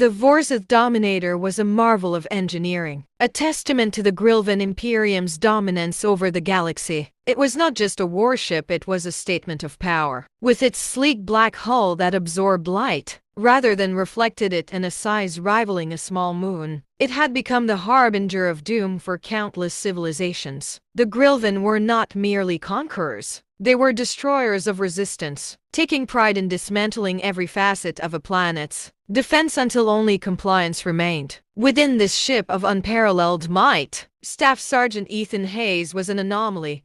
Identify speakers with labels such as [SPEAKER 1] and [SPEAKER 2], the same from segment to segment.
[SPEAKER 1] The Vorsith Dominator was a marvel of engineering, a testament to the Grylvan Imperium's dominance over the galaxy. It was not just a warship, it was a statement of power. With its sleek black hull that absorbed light, rather than reflected it in a size rivaling a small moon, it had become the harbinger of doom for countless civilizations. The Grylvan were not merely conquerors. They were destroyers of resistance, taking pride in dismantling every facet of a planet's defense until only compliance remained. Within this ship of unparalleled might, Staff Sergeant Ethan Hayes was an anomaly,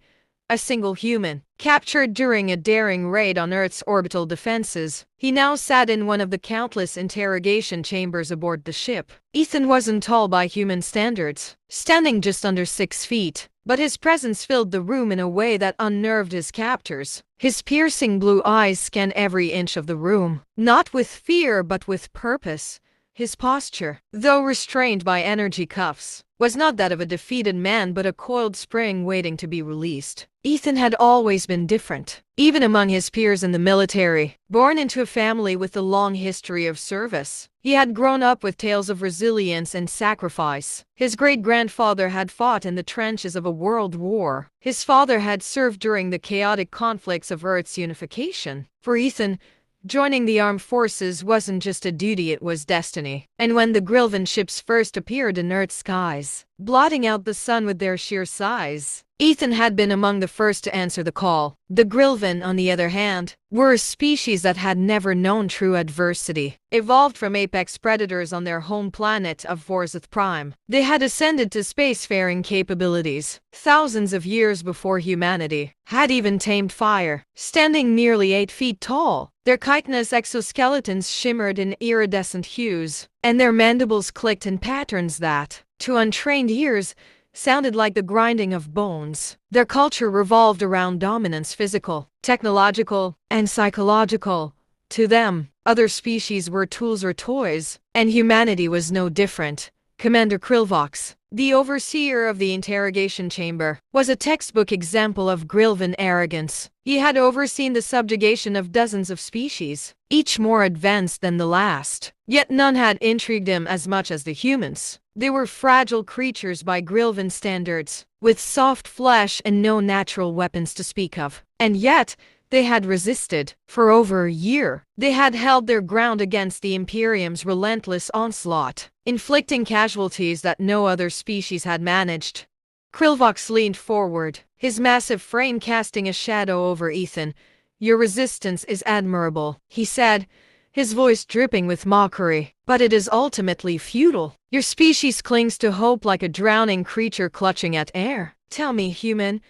[SPEAKER 1] a single human. Captured during a daring raid on Earth's orbital defenses, he now sat in one of the countless interrogation chambers aboard the ship. Ethan wasn't tall by human standards, standing just under 6 feet, but his presence filled the room in a way that unnerved his captors. His piercing blue eyes scanned every inch of the room, not with fear but with purpose. His posture, though restrained by energy cuffs, was not that of a defeated man but a coiled spring waiting to be released. Ethan had always been different, even among his peers in the military. Born into a family with a long history of service, he had grown up with tales of resilience and sacrifice. His great-grandfather had fought in the trenches of a world war. His father had served during the chaotic conflicts of Earth's unification. For Ethan, joining the armed forces wasn't just a duty, it was destiny. And when the Grylvan ships first appeared in Earth's skies, blotting out the sun with their sheer size, Ethan had been among the first to answer the call. The Grylvan, on the other hand, were a species that had never known true adversity. Evolved from apex predators on their home planet of Vorsith Prime, they had ascended to spacefaring capabilities thousands of years before humanity had even tamed fire. Standing nearly 8 feet tall, their chitinous exoskeletons shimmered in iridescent hues, and their mandibles clicked in patterns that, to untrained ears, sounded like the grinding of bones. Their culture revolved around dominance, physical, technological, and psychological. To them, other species were tools or toys, and humanity was no different. Commander Krylvox, the overseer of the interrogation chamber, was a textbook example of Grylvan arrogance. He had overseen the subjugation of dozens of species, each more advanced than the last. Yet none had intrigued him as much as the humans. They were fragile creatures by Grylvan standards, with soft flesh and no natural weapons to speak of. And yet, they had resisted. For over a year, they had held their ground against the Imperium's relentless onslaught, inflicting casualties that no other species had managed. Krylvox leaned forward, his massive frame casting a shadow over Ethan. "Your resistance is admirable," he said, his voice dripping with mockery. "But it is ultimately futile. Your species clings to hope like a drowning creature clutching at air. Tell me, human,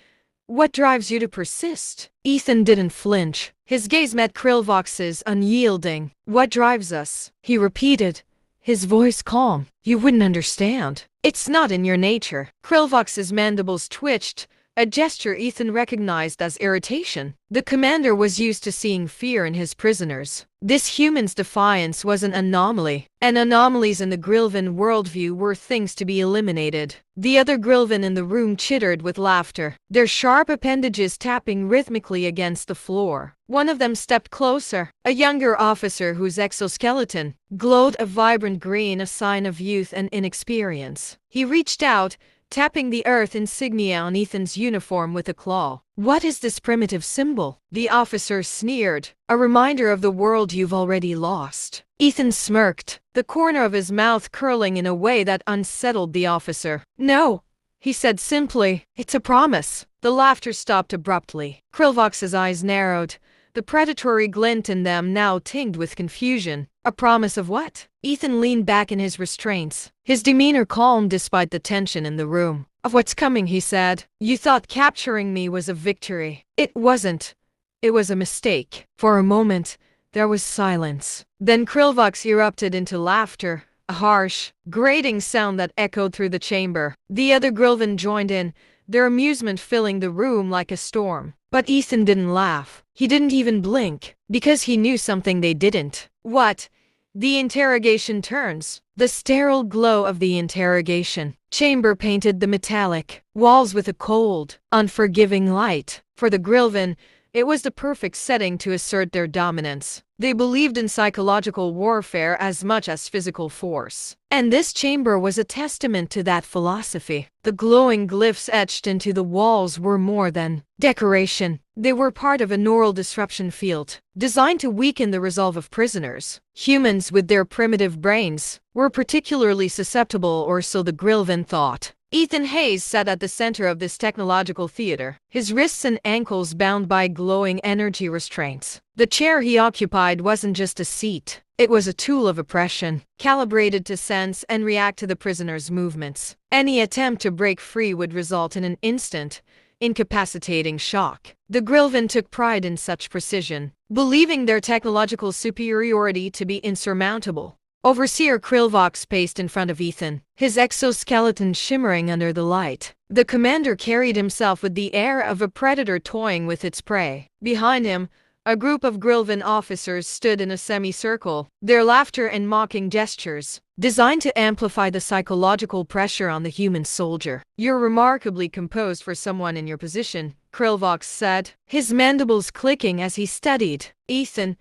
[SPEAKER 1] what drives you to persist?" Ethan didn't flinch. His gaze met Krylvox's, unyielding. "What drives us?" he repeated, his voice calm. "You wouldn't understand. It's not in your nature." Krylvox's mandibles twitched, a gesture Ethan recognized as irritation. The commander was used to seeing fear in his prisoners. This human's defiance was an anomaly, and anomalies in the Grylvan worldview were things to be eliminated. The other Grylvan in the room chittered with laughter, their sharp appendages tapping rhythmically against the floor. One of them stepped closer, a younger officer whose exoskeleton glowed a vibrant green, a sign of youth and inexperience. He reached out, tapping the Earth insignia on Ethan's uniform with a claw. "What is this primitive symbol?" the officer sneered. "A reminder of the world you've already lost." Ethan smirked, the corner of his mouth curling in a way that unsettled the officer. "No," he said simply, "it's a promise." The laughter stopped abruptly. Krylvox's eyes narrowed, the predatory glint in them now tinged with confusion. "A promise of what?" Ethan leaned back in his restraints, his demeanor calm despite the tension in the room. "Of what's coming," he said. "You thought capturing me was a victory. It wasn't. It was a mistake." For a moment, there was silence. Then Krylvox erupted into laughter, a harsh, grating sound that echoed through the chamber. The other Grylvan joined in, their amusement filling the room like a storm. But Ethan didn't laugh. He didn't even blink, because he knew something they didn't. What? The interrogation turns. The sterile glow of the interrogation chamber painted the metallic walls with a cold, unforgiving light. For the Grylvan, It was the perfect setting to assert their dominance. They believed in psychological warfare as much as physical force. And this chamber was a testament to that philosophy. The glowing glyphs etched into the walls were more than decoration. They were part of a neural disruption field, designed to weaken the resolve of prisoners. Humans, with their primitive brains, were particularly susceptible, or so the Grylvan thought. Ethan Hayes sat at the center of this technological theater, his wrists and ankles bound by glowing energy restraints. The chair he occupied wasn't just a seat. It was a tool of oppression, calibrated to sense and react to the prisoner's movements. Any attempt to break free would result in an instant, incapacitating shock. The Grylvan took pride in such precision, believing their technological superiority to be insurmountable. Overseer Krillvox paced in front of Ethan, his exoskeleton shimmering under the light. The commander carried himself with the air of a predator toying with its prey. Behind him, a group of Grylvan officers stood in a semicircle, their laughter and mocking gestures designed to amplify the psychological pressure on the human soldier. "You're remarkably composed for someone in your position," Krillvox said, his mandibles clicking as he studied. "Ethan,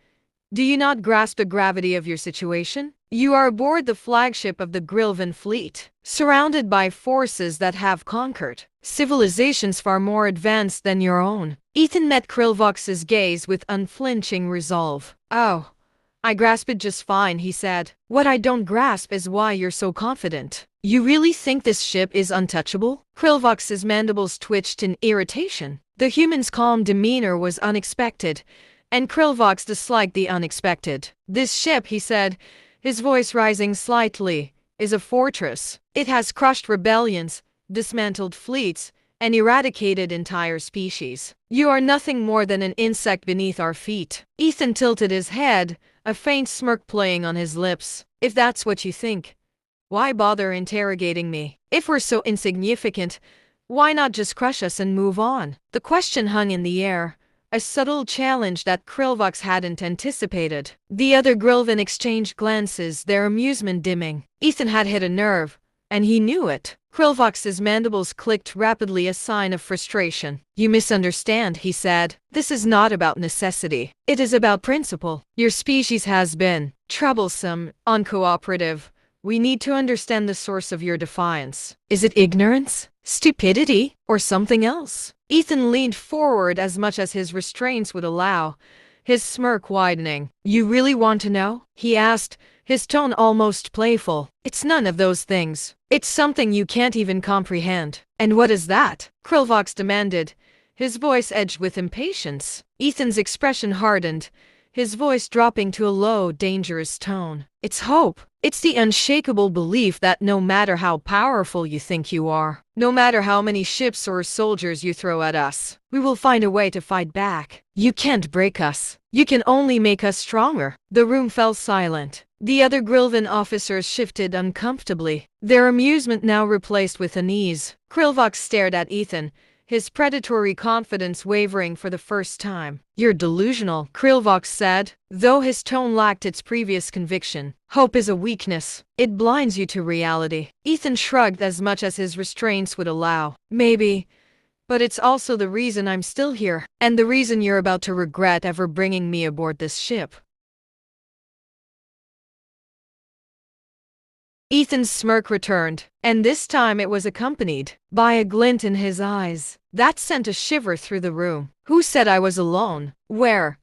[SPEAKER 1] do you not grasp the gravity of your situation? You are aboard the flagship of the Grylvan fleet, surrounded by forces that have conquered civilizations far more advanced than your own." Ethan met Krillvox's gaze with unflinching resolve. "Oh, I grasp it just fine," he said. "What I don't grasp is why you're so confident. You really think this ship is untouchable?" Krillvox's mandibles twitched in irritation. The human's calm demeanor was unexpected, and Krillvox disliked the unexpected. "This ship," he said, his voice rising slightly, "is a fortress. It has crushed rebellions, dismantled fleets, and eradicated entire species. You are nothing more than an insect beneath our feet." Ethan tilted his head, a faint smirk playing on his lips. "If that's what you think, why bother interrogating me? If we're so insignificant, why not just crush us and move on?" The question hung in the air, a subtle challenge that Krillvox hadn't anticipated. The other Grylvan exchanged glances, their amusement dimming. Ethan had hit a nerve, and he knew it. Krillvox's mandibles clicked rapidly, a sign of frustration. "You misunderstand," he said. "This is not about necessity. It is about principle. Your species has been troublesome, uncooperative. We need to understand the source of your defiance. Is it ignorance, stupidity, or something else?" Ethan leaned forward as much as his restraints would allow, his smirk widening. "You really want to know?" he asked, his tone almost playful. "It's none of those things. It's something you can't even comprehend." "And what is that?" Krillvox demanded, his voice edged with impatience. Ethan's expression hardened, his voice dropping to a low, dangerous tone. "It's hope. It's the unshakable belief that no matter how powerful you think you are, no matter how many ships or soldiers you throw at us, we will find a way to fight back. You can't break us. You can only make us stronger." The room fell silent. The other Grylvan officers shifted uncomfortably, their amusement now replaced with unease. Krillvox stared at Ethan, his predatory confidence wavering for the first time. "You're delusional," Krillvox said, though his tone lacked its previous conviction. "Hope is a weakness. It blinds you to reality." Ethan shrugged as much as his restraints would allow. "Maybe, but it's also the reason I'm still here, and the reason you're about to regret ever bringing me aboard this ship." Ethan's smirk returned, and this time it was accompanied by a glint in his eyes that sent a shiver through the room. "Who said I was alone? Where?"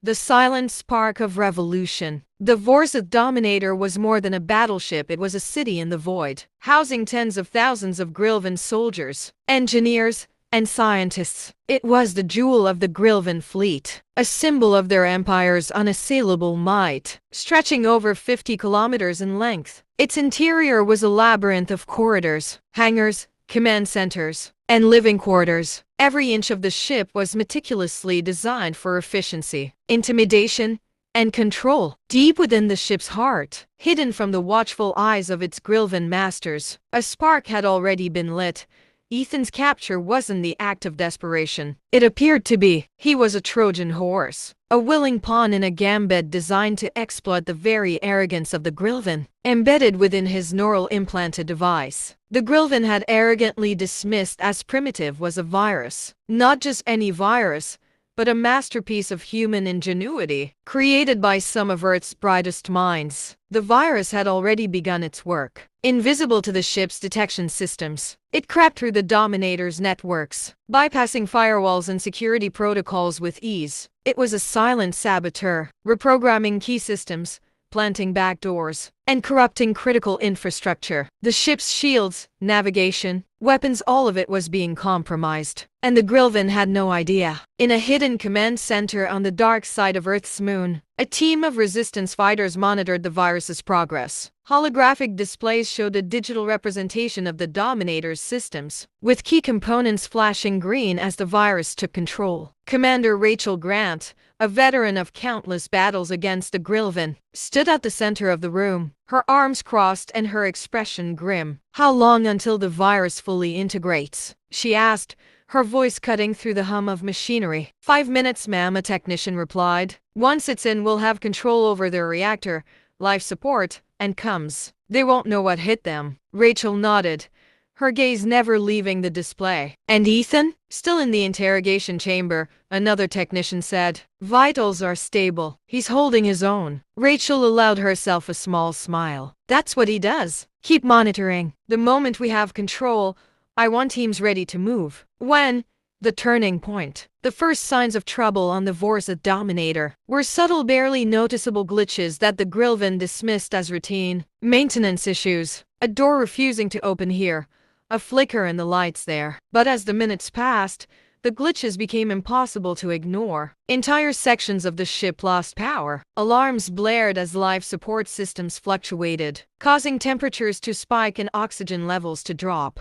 [SPEAKER 1] The silent spark of revolution. The Vorzith Dominator was more than a battleship, it was a city in the void, housing tens of thousands of Grylvan soldiers, engineers, and scientists. It was the jewel of the Grylvan fleet, a symbol of their empire's unassailable might, stretching over 50 kilometers in length. Its interior was a labyrinth of corridors, hangars, command centers, and living quarters. Every inch of the ship was meticulously designed for efficiency, intimidation, and control. Deep within the ship's heart, hidden from the watchful eyes of its Grylvan masters, a spark had already been lit. Ethan's capture wasn't the act of desperation. It appeared to be. He was a Trojan horse, a willing pawn in a gambit designed to exploit the very arrogance of the Grylvan, embedded within his neural implanted device. The Grylvan had arrogantly dismissed as primitive was a virus. Not just any virus, but a masterpiece of human ingenuity, created by some of Earth's brightest minds. The virus had already begun its work. Invisible to the ship's detection systems, it crept through the Dominator's networks, bypassing firewalls and security protocols with ease. It was a silent saboteur, reprogramming key systems, planting backdoors, and corrupting critical infrastructure. The ship's shields, navigation, weapons, all of it was being compromised. And the Grylvan had no idea. In a hidden command center on the dark side of Earth's moon, a team of resistance fighters monitored the virus's progress. Holographic displays showed a digital representation of the Dominator's systems, with key components flashing green as the virus took control. Commander Rachel Grant, a veteran of countless battles against the Grylvan, stood at the center of the room, her arms crossed and her expression grim. "How long until the virus fully integrates?" she asked, her voice cutting through the hum of machinery. "5 minutes, ma'am," a technician replied. "Once it's in, we'll have control over their reactor, life support, and comms. They won't know what hit them." Rachel nodded, her gaze never leaving the display. "And Ethan?" "Still in the interrogation chamber," another technician said. "Vitals are stable. He's holding his own." Rachel allowed herself a small smile. "That's what he does. Keep monitoring. The moment we have control, I want teams ready to move." When? The turning point. The first signs of trouble on the Vorsa Dominator were subtle, barely noticeable glitches that the Grylvan dismissed as routine. Maintenance issues, a door refusing to open here, a flicker in the lights there. But as the minutes passed, the glitches became impossible to ignore. Entire sections of the ship lost power. Alarms blared as life support systems fluctuated, causing temperatures to spike and oxygen levels to drop.